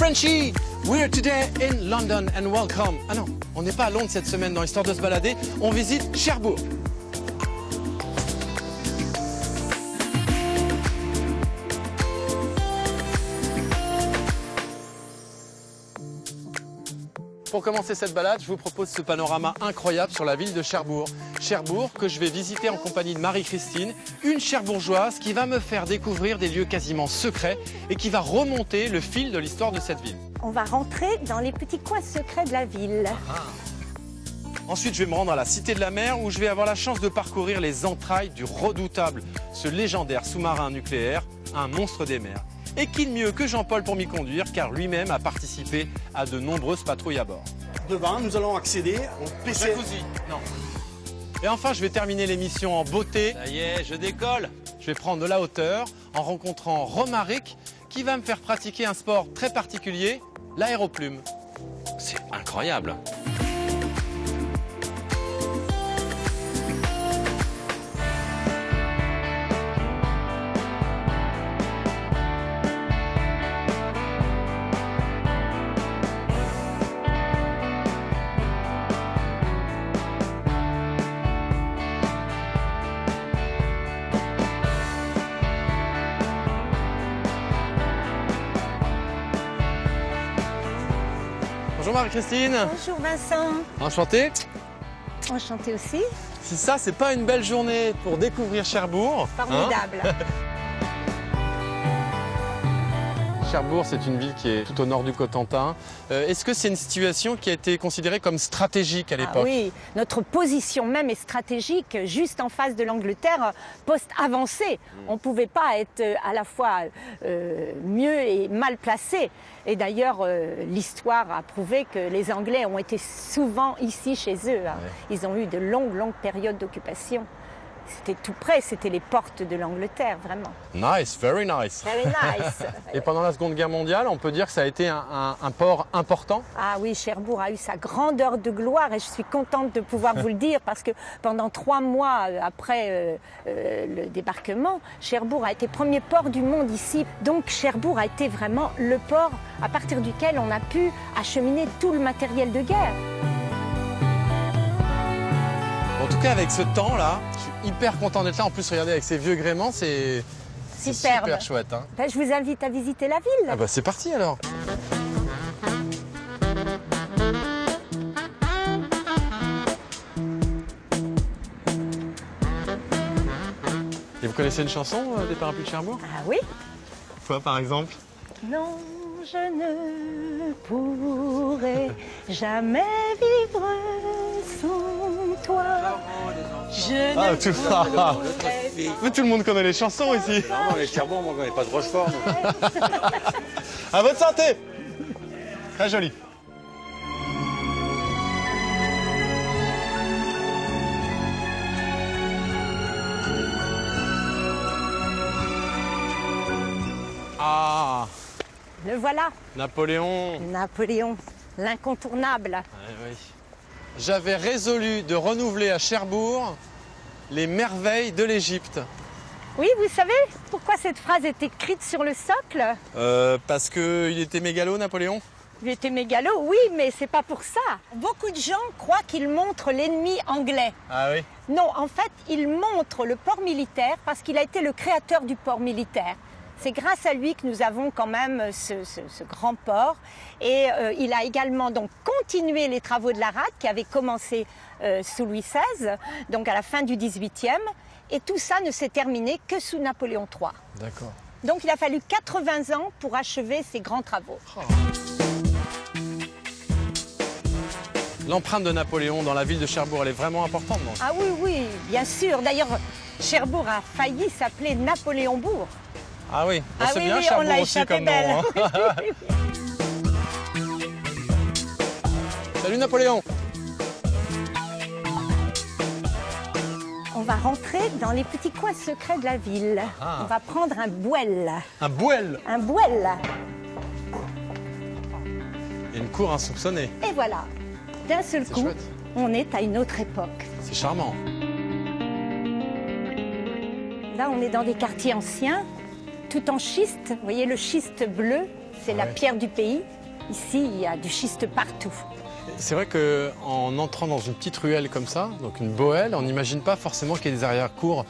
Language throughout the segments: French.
Frenchie, we're today in London and welcome. Ah non, on n'est pas à Londres cette semaine dans l'histoire de se balader, on visite Cherbourg. Pour commencer cette balade, je vous propose ce panorama incroyable sur la ville de Cherbourg. Cherbourg que je vais visiter en compagnie de Marie-Christine, une cherbourgeoise qui va me faire découvrir des lieux quasiment secrets et qui va remonter le fil de l'histoire de cette ville. On va rentrer dans les petits coins secrets de la ville. Ensuite, je vais me rendre à la Cité de la Mer où je vais avoir la chance de parcourir les entrailles du redoutable, ce légendaire sous-marin nucléaire, un monstre des mers. Et qui de mieux que Jean-Paul pour m'y conduire, car lui-même a participé à de nombreuses patrouilles à bord. Devant, nous allons accéder au PC. Jacuzzi, non. Et enfin, je vais terminer l'émission en beauté. Ça y est, je décolle. Je vais prendre de la hauteur en rencontrant Romaric, qui va me faire pratiquer un sport très particulier, l'aéroplume. C'est incroyable. Bonjour Marie-Christine. Bonjour Vincent. Enchanté. Enchanté aussi. Si ça, c'est pas une belle journée pour découvrir Cherbourg. Formidable. Cherbourg, c'est une ville qui est tout au nord du Cotentin. Est-ce que c'est une situation qui a été considérée comme stratégique à l'époque? Oui, notre position même est stratégique, juste en face de l'Angleterre, poste avancé. On ne pouvait pas être à la fois mieux et mal placé. Et d'ailleurs, l'histoire a prouvé que les Anglais ont été souvent ici chez eux. Ouais. Ils ont eu de longues périodes d'occupation. C'était tout près, c'était les portes de l'Angleterre, vraiment. Nice, very nice. Very nice. Et pendant la Seconde Guerre mondiale, on peut dire que ça a été un port important? Ah oui, Cherbourg a eu sa grandeur de gloire et je suis contente de pouvoir vous le dire parce que pendant 3 mois après le débarquement, Cherbourg a été premier port du monde ici. Donc Cherbourg a été vraiment le port à partir duquel on a pu acheminer tout le matériel de guerre. En tout cas, avec ce temps-là, je suis hyper content d'être là. En plus, regardez, avec ces vieux gréments, c'est super chouette. Hein. Ben, je vous invite à visiter la ville. Ah bah c'est parti alors. Et vous connaissez une chanson des Parapluies de Cherbourg? Ah oui. Quoi par exemple? Non, je ne pourrai jamais vivre sans toi. Je Ah, ne tout ça. Mais tout le monde connaît les chansons ici. Non, les Cherbourg, moi, on connaît pas de Rochefort. À votre santé. Très joli. Ah, le voilà. Napoléon. Napoléon, l'incontournable. Oui. J'avais résolu de renouveler à Cherbourg les merveilles de l'Égypte. Oui, vous savez pourquoi cette phrase est écrite sur le socle? Parce qu'il était mégalo, Napoléon? Il était mégalo, oui, mais c'est pas pour ça. Beaucoup de gens croient qu'il montre l'ennemi anglais. Ah oui? Non, en fait, il montre le port militaire parce qu'il a été le créateur du port militaire. C'est grâce à lui que nous avons quand même ce grand port. Et il a également donc continué les travaux de la rade qui avaient commencé sous Louis XVI, donc à la fin du XVIIIe. Et tout ça ne s'est terminé que sous Napoléon III. D'accord. Donc il a fallu 80 ans pour achever ces grands travaux. Oh. L'empreinte de Napoléon dans la ville de Cherbourg, elle est vraiment importante, non? Ah oui, oui, bien sûr. D'ailleurs, Cherbourg a failli s'appeler Napoléonbourg. Ah oui, ah c'est oui, bien oui, Cherbourg on l'a aussi échappé comme belle. nom. Hein. Salut Napoléon. On va rentrer dans les petits coins secrets de la ville. Ah. On va prendre un bouel. Un bouel. Un bouel. Et une cour insoupçonnée. Et voilà, d'un seul coup, chouette. on est à une autre époque. C'est charmant. Là, on est dans des quartiers anciens, tout en schiste. Vous voyez, le schiste bleu, c'est la Ouais. pierre du pays. Ici, il y a du schiste partout. C'est vrai qu'en entrant dans une petite ruelle comme ça, donc une bohelle, on n'imagine pas forcément qu'il y ait des arrière-cours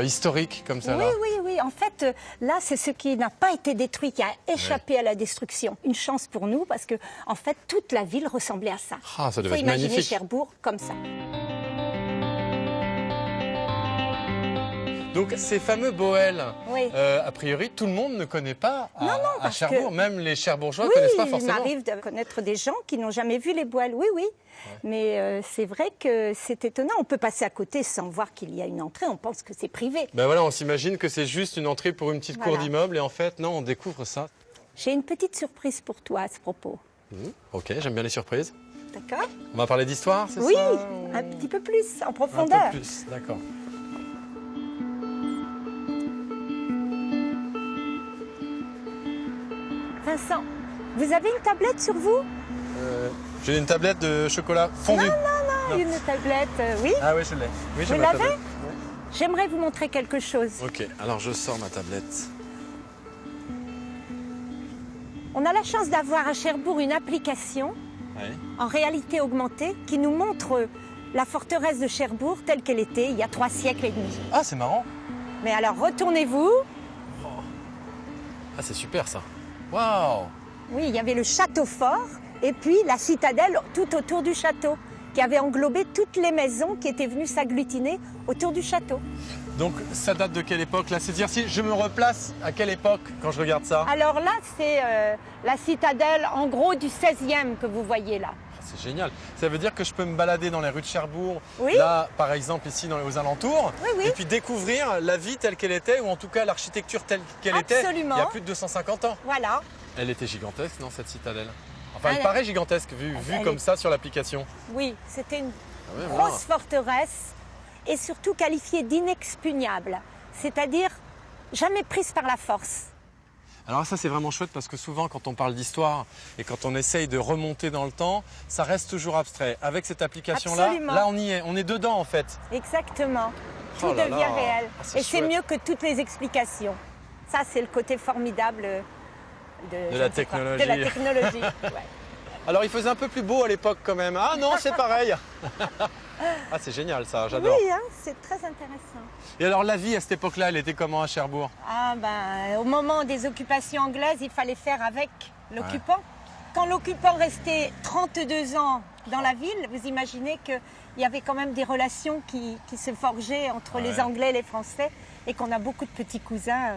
historiques comme ça. Oui, là. oui. En fait, là, c'est ce qui n'a pas été détruit, qui a échappé à la destruction. Une chance pour nous, parce que, en fait, toute la ville ressemblait à ça. Ah, ça devait Faut être imaginer magnifique. Cherbourg comme ça. Donc ces fameux Bohèles, Oui. a priori, tout le monde ne connaît pas à parce Cherbourg. que- Même les Cherbourgeois ne Oui, connaissent pas il forcément. m'arrive de connaître des gens qui n'ont jamais vu les Bohèles. Oui, oui. Mais c'est vrai que c'est étonnant. On peut passer à côté sans voir qu'il y a une entrée. On pense que c'est privé. Ben voilà, on s'imagine que c'est juste une entrée pour une petite cour Voilà. d'immeuble et en fait, non, on découvre ça. J'ai une petite surprise pour toi à ce propos. Ok, j'aime bien les surprises. D'accord? On va parler d'histoire, c'est Oui, ça un petit peu plus, en Un profondeur. peu plus, d'accord. Vincent, vous avez une tablette sur vous? J'ai une tablette de chocolat fondu. Non. Une tablette, oui. Ah oui, je l'ai. Oui, j'ai Vous ma l'avez? tablette. J'aimerais vous montrer quelque chose. Ok, alors je sors ma tablette. On a la chance d'avoir à Cherbourg une application Ouais. en réalité augmentée qui nous montre la forteresse de Cherbourg telle qu'elle était il y a 3 siècles et demi. Ah, c'est marrant. Mais alors retournez-vous. Ah, c'est super ça. Waouh. Oui, il y avait le château fort et puis la citadelle tout autour du château qui avait englobé toutes les maisons qui étaient venues s'agglutiner autour du château. Donc ça date de quelle époque là? C'est-à-dire si je me replace à quelle époque quand je regarde ça? Alors là, c'est la citadelle en gros du 16e que vous voyez là. Ah, c'est génial. Ça veut dire que je peux me balader dans les rues de Cherbourg, Oui. là par exemple ici aux alentours, Oui, oui. et puis découvrir la vie telle qu'elle était, ou en tout cas l'architecture telle qu'elle était Absolument. il y a plus de 250 ans. Voilà. Elle était gigantesque, non, cette citadelle? Enfin, elle Elle- paraît gigantesque vu Elle comme est- ça sur l'application. Oui, c'était une Ah ouais, voilà. grosse forteresse et surtout qualifiée d'inexpugnable, c'est-à-dire jamais prise par la force. Alors ça c'est vraiment chouette parce que souvent quand on parle d'histoire et quand on essaye de remonter dans le temps, ça reste toujours abstrait. Avec cette application-là, Absolument. là on y est, on est dedans en fait. Exactement. Tout Oh là devient là. réel. Ah, c'est Et c'est chouette. mieux que toutes les explications. Ça, c'est le côté formidable De je la ne sais pas, technologie. De la technologie. Ouais. Alors il faisait un peu plus beau à l'époque quand même. Ah non, c'est pareil. Ah c'est génial ça, j'adore. Oui, hein, c'est très intéressant. Et alors la vie à cette époque-là, elle était comment à Cherbourg? Ah ben, au moment des occupations anglaises, il fallait faire avec l'occupant. Quand l'occupant restait 32 ans dans la ville, vous imaginez qu'il y avait quand même des relations qui se forgeaient entre Ouais. les Anglais et les Français et qu'on a beaucoup de petits cousins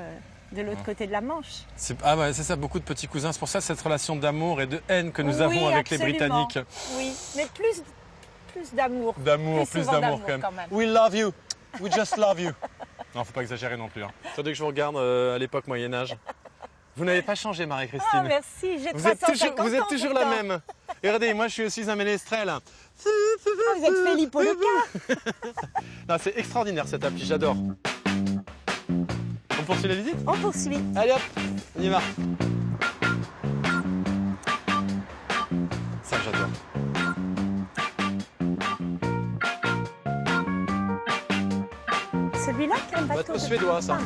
de l'autre côté de la Manche. Ah ouais, c'est ça, beaucoup de petits cousins. C'est pour ça cette relation d'amour et de haine que nous avons avec les absolument. Britanniques. Oui, mais plus d'amour. D'amour, plus souvent d'amour quand même. We love you. We just love you. Non, faut pas exagérer non plus. Hein. Attendez que je vous regarde à l'époque Moyen-Âge. Vous n'avez pas changé, Marie-Christine. Ah, merci, j'ai Vous êtes 350 toujours, vous êtes ans, toujours la pourtant. même. Et regardez, moi je suis un ménestrel. Ah, vous êtes Philippe Leca. Non, c'est extraordinaire cette appli, j'adore. On poursuit la visite? On poursuit. Allez hop, on y va. Ça, j'adore. Celui-là qui est un bateau Bateau de suédois, ça.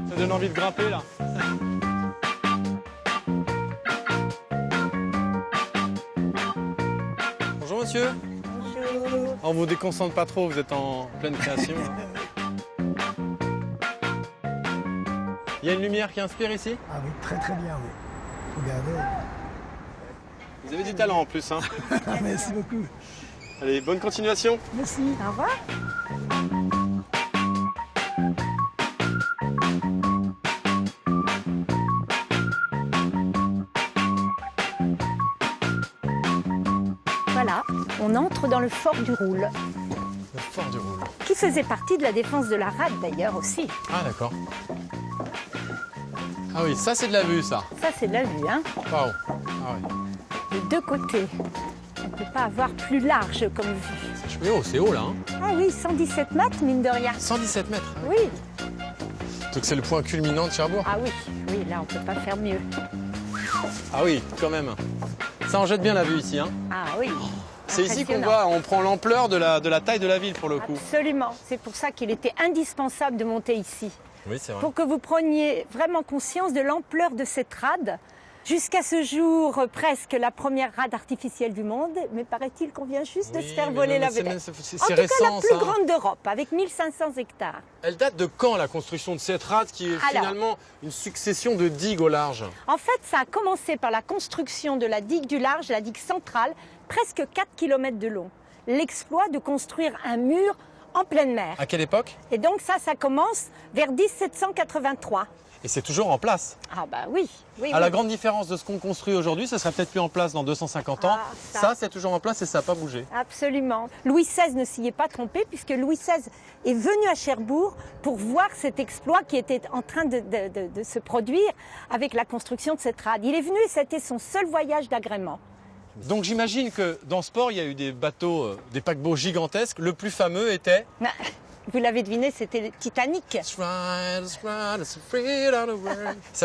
Ça donne envie de grimper là. Bonjour monsieur. Bonjour. On vous déconcentre pas trop, vous êtes en pleine création. Il y a une lumière qui inspire ici? Ah oui, très très bien, oui. Regardez. Vous avez du talent en plus. Hein. Merci beaucoup. Allez, bonne continuation. Merci. Au revoir. Voilà, on entre dans le fort du Roule, Le fort du Roule. qui faisait partie de la défense de la rade d'ailleurs aussi. Ah d'accord. Ah oui, ça c'est de la vue ça. Ça c'est de la vue, hein, Waouh. Ah ouais. de deux côtés. On ne peut pas avoir plus large comme vue. Mais oh, c'est haut là. Hein. Ah oui, 117 mètres, mine de rien. 117 mètres. Oui, Donc c'est le point culminant de Cherbourg. ah oui, oui, là on peut pas faire mieux. Ah oui, quand même. Ça en jette bien la vue ici. Hein. Ah oui. C'est ici qu'on Impressionnant. voit, on prend l'ampleur de la taille de la ville pour le coup. Absolument. C'est pour ça qu'il était indispensable de monter ici. Oui, c'est vrai. Pour que vous preniez vraiment conscience de l'ampleur de cette rade Jusqu'à ce jour, presque la première rade artificielle du monde, mais paraît-il qu'on vient juste de se faire voler la vedette. C'est En tout cas, récent, la plus ça. grande d'Europe, avec 1500 hectares. Elle date de quand, la construction de cette rade, qui est Alors. finalement une succession de digues au large? En fait, ça a commencé par la construction de la digue du large, la digue centrale, presque 4 km de long. L'exploit de construire un mur en pleine mer. À quelle époque? Et donc ça commence vers 1783. Et c'est toujours en place. Ah bah oui, oui, À la oui. grande différence de ce qu'on construit aujourd'hui, ça sera peut-être plus en place dans 250 ans. Ah, ça. Ça, c'est toujours en place et ça n'a pas bougé. Absolument. Louis XVI ne s'y est pas trompé puisque Louis XVI est venu à Cherbourg pour voir cet exploit qui était en train de se produire avec la construction de cette rade. Il est venu et c'était son seul voyage d'agrément. Donc j'imagine que dans ce port, il y a eu des bateaux, des paquebots gigantesques. Le plus fameux était... Vous l'avez deviné, c'était le Titanic. Ça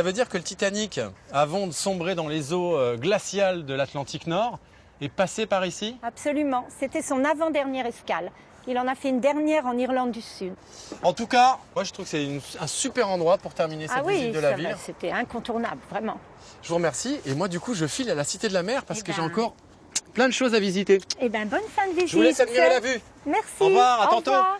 veut dire que le Titanic, avant de sombrer dans les eaux glaciales de l'Atlantique Nord, est passé par ici? Absolument. C'était son avant-dernière escale. Il en a fait une dernière en Irlande du Sud. En tout cas, moi je trouve que c'est un super endroit pour terminer cette visite de la ville. C'était incontournable, vraiment. Je vous remercie. Et moi du coup, je file à la Cité de la Mer parce Eh que ben. j'ai encore plein de choses à visiter. Eh bien, bonne fin de visite. Je vous laisse admirer la vue. Merci. Au revoir, à Au tantôt. revoir.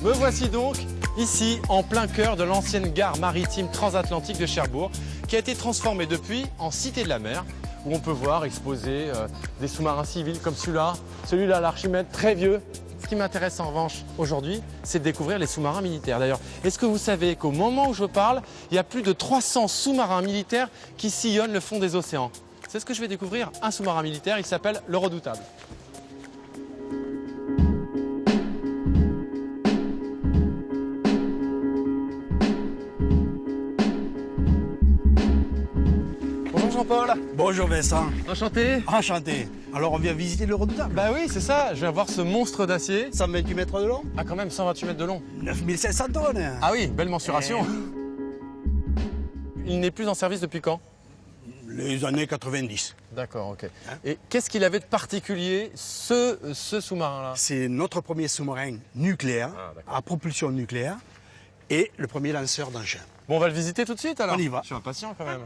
Me voici donc ici en plein cœur de l'ancienne gare maritime transatlantique de Cherbourg qui a été transformée depuis en Cité de la Mer où on peut voir exposer des sous-marins civils comme celui-là l'Archimède, très vieux. Ce qui m'intéresse en revanche aujourd'hui, c'est de découvrir les sous-marins militaires. D'ailleurs, est-ce que vous savez qu'au moment où je parle, il y a plus de 300 sous-marins militaires qui sillonnent le fond des océans? C'est ce que je vais découvrir, un sous-marin militaire, il s'appelle le Redoutable. Bonjour Jean-Paul. Bonjour Vincent. Enchanté. Enchanté. Alors on vient visiter le Redoutable. Bah oui, c'est ça, je viens voir ce monstre d'acier. 128 mètres de long, Ah quand même, 128 mètres de long. 9500 tonnes. Ah oui, belle mensuration. Il n'est plus en service depuis quand? Les années 90. D'accord, ok. Et qu'est-ce qu'il avait de particulier, ce sous-marin-là? C'est notre premier sous-marin nucléaire, à propulsion nucléaire, et le premier lanceur d'engins. Bon, on va le visiter tout de suite alors. On y va. Je suis impatient quand même.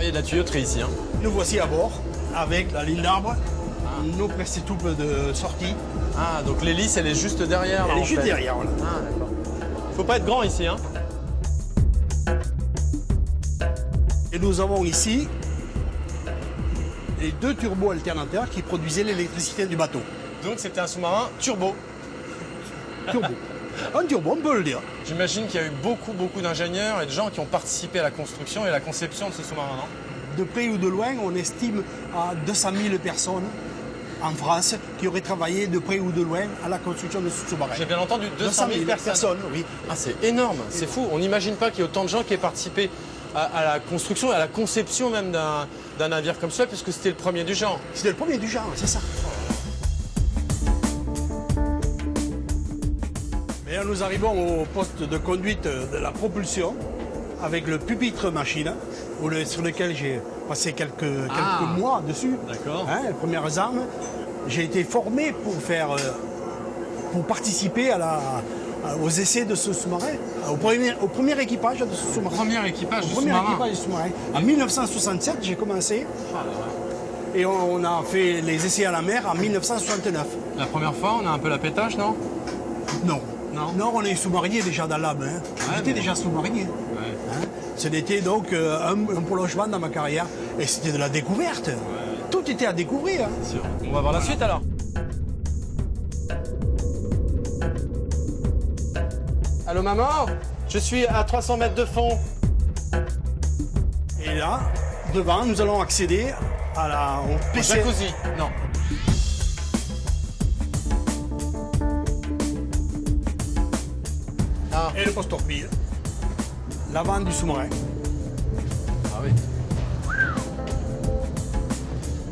Il y a de la tuyauterie ici. Hein. Nous voici à bord, avec la ligne d'arbre, nos presse-souples de sortie. Ah, donc l'hélice, elle est juste derrière. là, Elle est en juste fait. derrière, voilà. Ah, d'accord. Faut pas être grand ici, hein. Et nous avons ici les deux turbos alternateurs qui produisaient l'électricité du bateau. Donc c'était un sous-marin turbo. Turbo. Un turbo, on peut le dire. J'imagine qu'il y a eu beaucoup d'ingénieurs et de gens qui ont participé à la construction et à la conception de ce sous-marin, non? De près ou de loin, on estime à 200 000 personnes en France qui auraient travaillé de près ou de loin à la construction de ce sous-marin. J'ai bien entendu, 200 000 personnes. Oui. Ah, c'est énorme, c'est fou. On n'imagine pas qu'il y ait autant de gens qui aient participé à la construction et à la conception même d'un navire comme ça, puisque c'était le premier du genre. C'était le premier du genre, c'est ça. Et là, nous arrivons au poste de conduite de la propulsion avec le pupitre machine sur lequel j'ai passé quelques mois dessus. D'accord. Hein, les premières armes. J'ai été formé pour participer aux essais de ce sous-marin, au premier équipage de ce sous-marin. Premier équipage du Premier sous-marin. équipage du sous-marin. En 1967, j'ai commencé. Et on a fait les essais à la mer en 1969. La première fois, on a un peu la pétache, non? Non. Non. Non, on est sous-marinier déjà dans l'âme. Hein. J'étais déjà sous-marinier. Hein. Ce n'était donc un prolongement dans ma carrière. Et c'était de la découverte. Tout était à découvrir. Sûr. On va voir la suite alors. Allô maman? Je suis à 300 mètres de fond. Et là, devant, nous allons accéder au PC. Jacuzzi? Non. Ah. Et le poste-torpille. L'avant du sous-marin. Ah oui.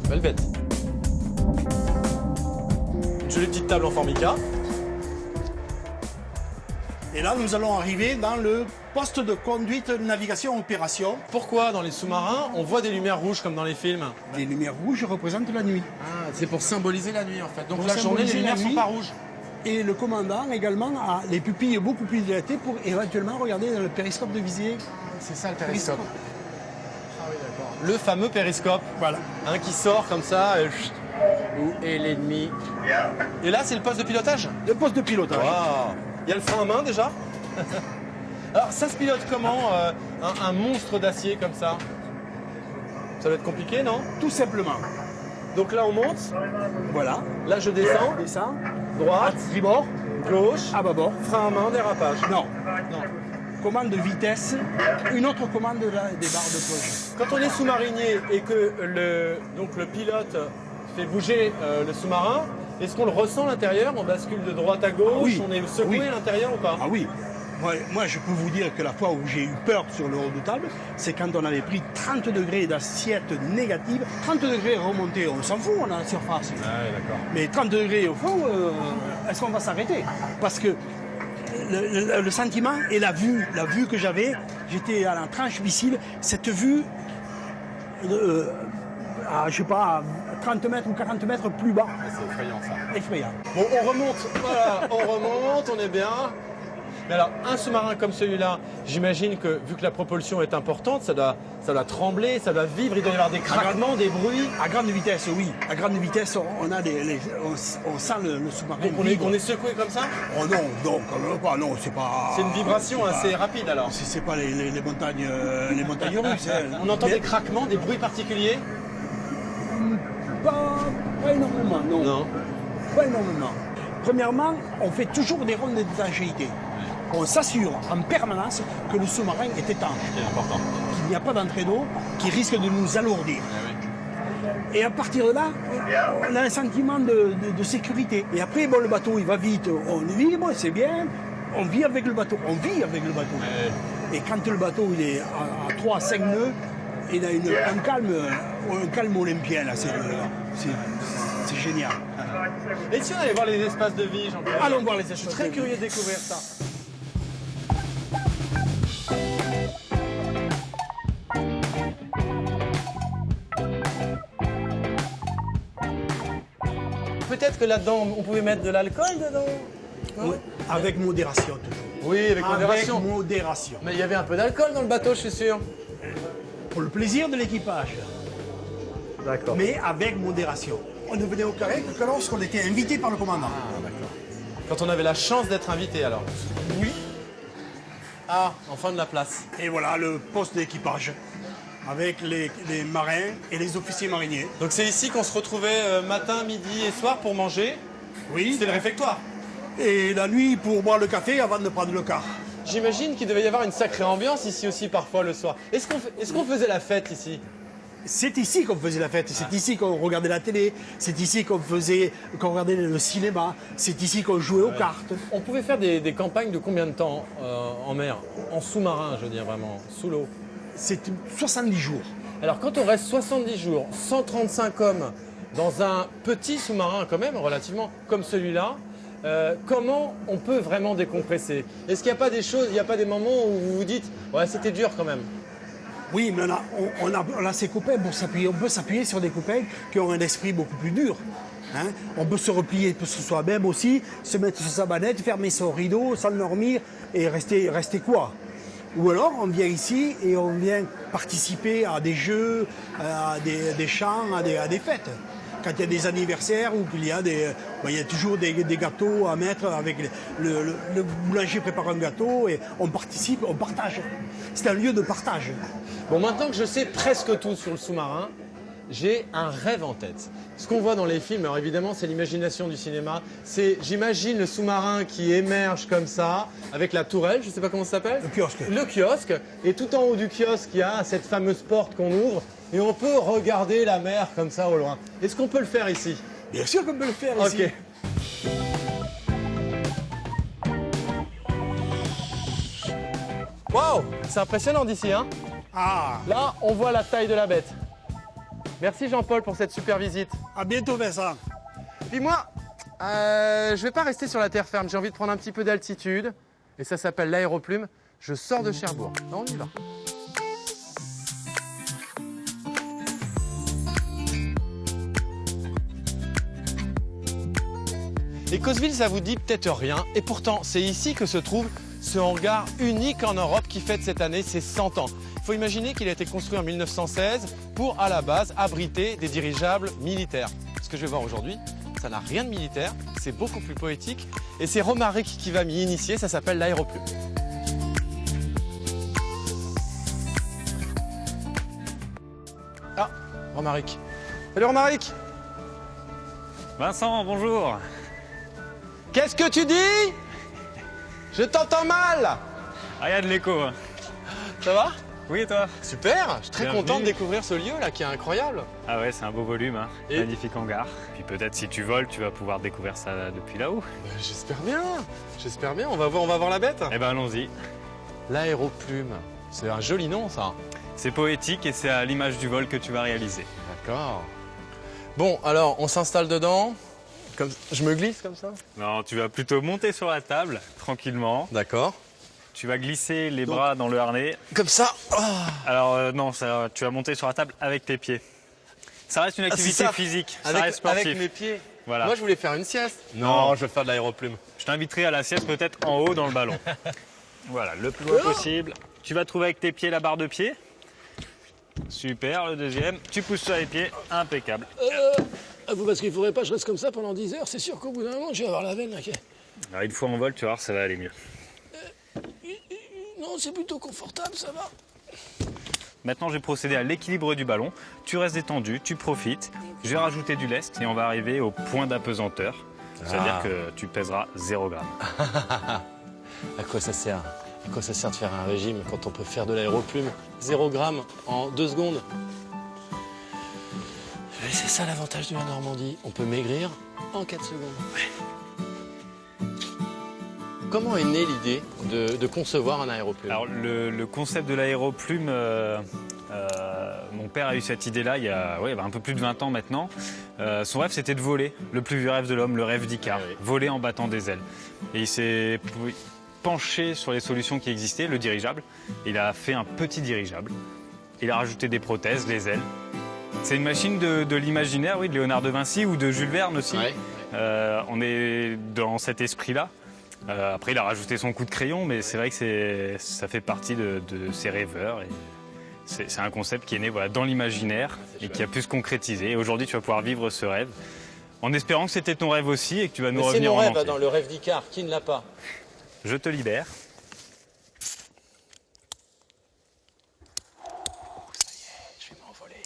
Belle bête. jolies petites tables en formica. Et là, nous allons arriver dans le poste de conduite navigation opération. Pourquoi dans les sous-marins, on voit des lumières rouges comme dans les films? Les lumières rouges représentent la nuit. Ah, c'est pour symboliser la nuit en fait. Donc Pour la journée, les symboliser lumières la sont nuit. pas rouges. Et le commandant également a les pupilles beaucoup plus dilatées pour éventuellement regarder dans le périscope de visée. C'est ça le périscope. Ah oui, d'accord. Le fameux périscope. Voilà. Hein, qui sort comme ça. Où est l'ennemi? Et là, c'est le poste de pilotage? Le poste de pilotage. Waouh. Il y a le frein à main déjà. Alors ça se pilote comment un monstre d'acier comme ça? Ça va être compliqué, non? Tout simplement. Donc là on monte, Voilà. là je descends, Descend. droite, Tribord. gauche, À bâbord. frein à main, dérapage. Non. Non. Commande de vitesse. Une autre commande des barres de plonge. Quand on est sous-marinier et que le pilote fait bouger le sous-marin, est-ce qu'on le ressent à l'intérieur? On bascule de droite à gauche, Oui. on est secoué Oui. à l'intérieur ou pas? Ah oui. Moi, je peux vous dire que la fois où j'ai eu peur sur le redoutable, c'est quand on avait pris 30 degrés d'assiette négative. 30 degrés remontés, on s'en fout, on est à la surface. Ouais, d'accord. Mais 30 degrés au fond, est-ce qu'on va s'arrêter? Parce que le sentiment et la vue que j'avais, j'étais à la tranche missile, cette vue, je sais pas, à 30 mètres ou 40 mètres plus bas, C'est effrayant ça. effrayant. Bon, on remonte, voilà, on remonte, on est bien. Mais alors, un sous-marin comme celui-là, j'imagine que, vu que la propulsion est importante, ça doit trembler, ça doit vivre, il doit y avoir des craquements, des bruits. À grande vitesse, oui. À grande vitesse, on a on sent le sous-marin. Donc vivre. on est secoué comme ça? Oh non, non, quand même pas, non, c'est pas. C'est une vibration c'est pas- assez rapide alors. C'est pas les montagnes russes. Hein. On entend Mais des craquements, des bruits particuliers? pas énormément, non. Non. Pas énormément. Premièrement, on fait toujours des rondes d'étanchéité. On s'assure en permanence que le sous-marin est étanche, C'est important. qu'il n'y a pas d'entrée d'eau qui risque de nous alourdir. Et à partir de là, on a un sentiment de sécurité. Et après, bon, le bateau, il va vite, on est libre, c'est bien. On vit avec le bateau, Et quand le bateau il est à 3 à 5 nœuds, il a un calme olympien, là, c'est génial. Et si on allait voir les espaces de vie, Jean-Pierre? Allons voir les Je suis espaces très de curieux vie. de découvrir ça. Peut-être que là-dedans, on pouvait mettre de l'alcool dedans? Oui, avec modération toujours. Oui, avec modération. Avec modération. Mais il y avait un peu d'alcool dans le bateau, je suis sûr. Pour le plaisir de l'équipage, D'accord. mais avec modération. On ne venait au carré que lorsqu'on était invité par le commandant. Quand on avait la chance d'être invité alors? Oui. Ah, enfin de la place. Et voilà le poste d'équipage, avec les marins et les officiers mariniers. Donc c'est ici qu'on se retrouvait matin, midi et soir pour manger. Oui. C'était le réfectoire. Et la nuit pour boire le café avant de prendre le car. J'imagine qu'il devait y avoir une sacrée ambiance ici aussi parfois le soir. Est-ce qu'on faisait la fête ici? C'est ici qu'on faisait la fête, c'est ici qu'on regardait la télé, c'est ici qu'on regardait le cinéma, c'est ici qu'on jouait aux cartes. On pouvait faire des campagnes de combien de temps en mer? En sous-marin, je veux dire vraiment, sous l'eau. C'est 70 jours. Alors quand on reste 70 jours, 135 hommes dans un petit sous-marin quand même, relativement, comme celui-là, comment on peut vraiment décompresser? Est-ce qu'il n'y a pas des choses, il n'y a pas des moments où vous vous dites « ouais, c'était dur quand même ». Oui, mais on a ces copains pour s'appuyer. On peut s'appuyer sur des copains qui ont un esprit beaucoup plus dur. Hein. On peut se replier sur soi-même aussi, se mettre sur sa banette, fermer son rideau, s'endormir et rester quoi. Ou alors on vient ici et on vient participer à des jeux, à des chants, à des fêtes. Quand il y a des anniversaires ou qu'il y a il y a toujours des gâteaux à mettre avec le boulanger prépare un gâteau et on participe, on partage. C'est un lieu de partage. Bon, maintenant que je sais presque tout sur le sous-marin, j'ai un rêve en tête. Ce qu'on voit dans les films, alors évidemment, c'est l'imagination du cinéma. J'imagine le sous-marin qui émerge comme ça, avec la tourelle, je ne sais pas comment ça s'appelle. Le kiosque. Le kiosque. Et tout en haut du kiosque, il y a cette fameuse porte qu'on ouvre. Et on peut regarder la mer comme ça au loin. Est-ce qu'on peut le faire ici? Bien sûr qu'on peut le faire ici. Ok. Waouh, c'est impressionnant d'ici, hein? Ah, Là, on voit la taille de la bête. Merci Jean-Paul pour cette super visite. à bientôt Vincent. Puis moi, Je vais pas rester sur la terre ferme, j'ai envie de prendre un petit peu d'altitude. Et ça s'appelle l'aéroplume. Je sors de Cherbourg. On y va. Et Cosville, ça vous dit peut-être rien. Et pourtant, c'est ici que se trouve ce hangar unique en Europe qui fête cette année ses 100 ans. Il faut imaginer qu'il a été construit en 1916 pour, à la base, abriter des dirigeables militaires. Ce que je vais voir aujourd'hui, ça n'a rien de militaire, c'est beaucoup plus poétique. Et c'est Romaric qui va m'y initier, ça s'appelle l'aéroplume. Ah, Romaric. Salut Romaric. Vincent, bonjour. Qu'est-ce que tu dis? Je t'entends mal. Ah, il y a de l'écho. Ça va? Oui, et toi? Super, je suis très Bienvenue. content de découvrir ce lieu là qui est incroyable. Ah ouais, c'est un beau volume, hein. Et Magnifique hangar. Puis peut-être si tu voles, tu vas pouvoir découvrir ça depuis là-haut. J'espère bien, on va voir la bête. Eh ben allons-y. L'aéroplume, c'est un joli nom ça. C'est poétique et c'est à l'image du vol que tu vas réaliser. D'accord. Bon, alors on s'installe dedans. Je me glisse comme ça? Non, tu vas plutôt monter sur la table, tranquillement. D'accord. Tu vas glisser les bras dans le harnais. Comme ça. Alors non, tu vas monter sur la table avec tes pieds. Ça reste une activité physique, ça reste sportif. Avec mes pieds. Voilà. Moi je voulais faire une sieste. Non, je vais faire de l'aéroplume. Je t'inviterai à la sieste peut-être en haut dans le ballon. Voilà, le plus loin possible. Tu vas trouver avec tes pieds la barre de pied. Super, le deuxième. Tu pousses sur les pieds, impeccable. Parce qu'il ne faudrait pas que je reste comme ça pendant 10 heures. C'est sûr qu'au bout d'un moment, je vais avoir la veine. Là, Alors, une fois en vol, tu vas voir, ça va aller mieux. Non, c'est plutôt confortable, ça va. Maintenant, je vais procéder à l'équilibre du ballon. Tu restes détendu, tu profites. Je vais rajouter du lest et on va arriver au point d'apesanteur. C'est-à-dire que tu pèseras 0 g. À quoi ça sert? À quoi ça sert de faire un régime quand on peut faire de l'aéroplume? 0 g en 2 secondes. Et c'est ça l'avantage de la Normandie. On peut maigrir en 4 secondes. Comment est née l'idée de concevoir un aéroplume? Alors, le concept de l'aéroplume, mon père a eu cette idée-là il y a un peu plus de 20 ans maintenant. Son rêve, c'était de voler. Le plus vieux rêve de l'homme, le rêve d'Icare. Oui. Voler en battant des ailes. Et il s'est penché sur les solutions qui existaient, le dirigeable. Il a fait un petit dirigeable. Il a rajouté des prothèses, les ailes. C'est une machine de l'imaginaire, oui, de Léonard de Vinci ou de Jules Verne aussi. Ouais. On est dans cet esprit-là. Après, il a rajouté son coup de crayon, mais c'est vrai que ça fait partie de ses rêveurs. C'est un concept qui est né dans l'imaginaire et qui a pu se concrétiser. Et aujourd'hui, tu vas pouvoir vivre ce rêve en espérant que c'était ton rêve aussi et que tu vas nous revenir en entier. C'est mon rêve, dans le rêve d'Icare. Qui ne l'a pas? Je te libère. Je vais m'envoler.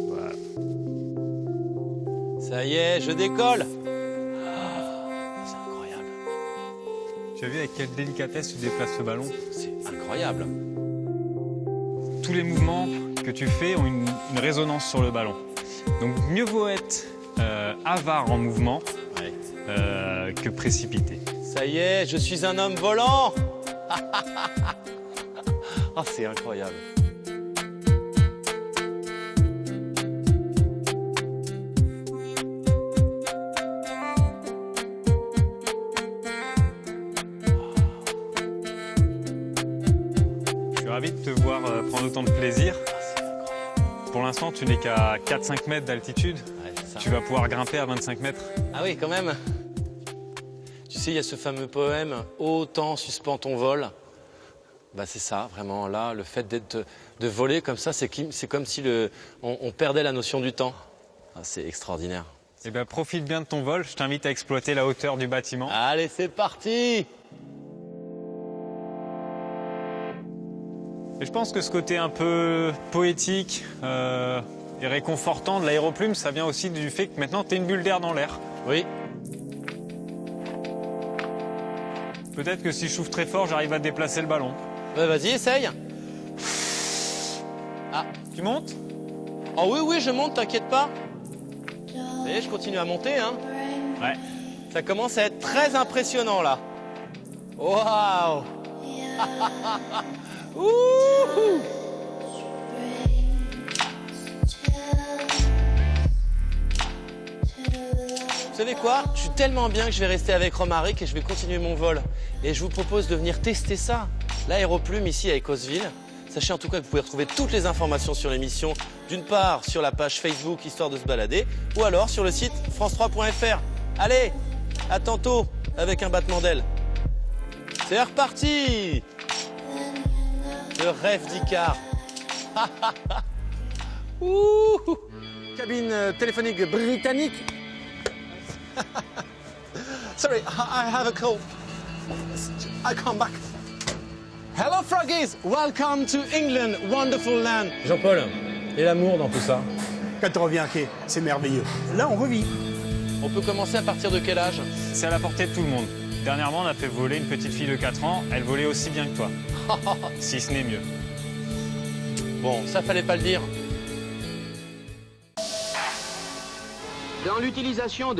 Voilà. Ça y est, je décolle. C'est incroyable. Tu as vu avec quelle délicatesse tu déplaces ce ballon? C'est incroyable. Tous les mouvements que tu fais ont une résonance sur le ballon. Donc mieux vaut être avare en mouvement que précipité. Ça y est, je suis un homme volant. Ah, c'est incroyable. Je suis ravi de te voir prendre autant de plaisir. Pour l'instant, tu n'es qu'à 4-5 mètres d'altitude. Ouais, c'est ça. Tu vas pouvoir grimper à 25 mètres. Ah oui, quand même. Tu sais, il y a ce fameux poème « Autant suspends ton vol ». Bah, c'est ça, vraiment. Là, le fait de voler comme ça, c'est comme si on perdait la notion du temps. Ah, c'est extraordinaire. Eh bien, profite bien de ton vol. Je t'invite à exploiter la hauteur du bâtiment. Allez, c'est parti! Et je pense que ce côté un peu poétique et réconfortant de l'aéroplume, ça vient aussi du fait que maintenant, tu es une bulle d'air dans l'air. Oui. Peut-être que si je souffle très fort, j'arrive à déplacer le ballon. Bah, vas-y, essaye. Ah. Tu montes? Oh oui, oui, je monte, t'inquiète pas. Vous voyez, je continue à monter, hein. Ouais. Ça commence à être très impressionnant, là. Waouh! Ouhou! Vous savez quoi? Je suis tellement bien que je vais rester avec Romaric et je vais continuer mon vol. Et je vous propose de venir tester ça, l'aéroplume ici à Écosville. Sachez en tout cas que vous pouvez retrouver toutes les informations sur l'émission, d'une part sur la page Facebook Histoire de se balader, ou alors sur le site france3.fr. Allez, à tantôt avec un battement d'aile. C'est reparti! Le rêve d'Icare. Ouh. Cabine téléphonique britannique. Sorry, I have a cold. I come back. Hello froggies, welcome to England, wonderful land. Jean-Paul, et l'amour dans tout ça? Quand on revient à quai, c'est merveilleux. Là, on revit. On peut commencer à partir de quel âge? C'est à la portée de tout le monde. Dernièrement, on a fait voler une petite fille de 4 ans. Elle volait aussi bien que toi. Si ce n'est mieux. Bon, ça fallait pas le dire. Dans l'utilisation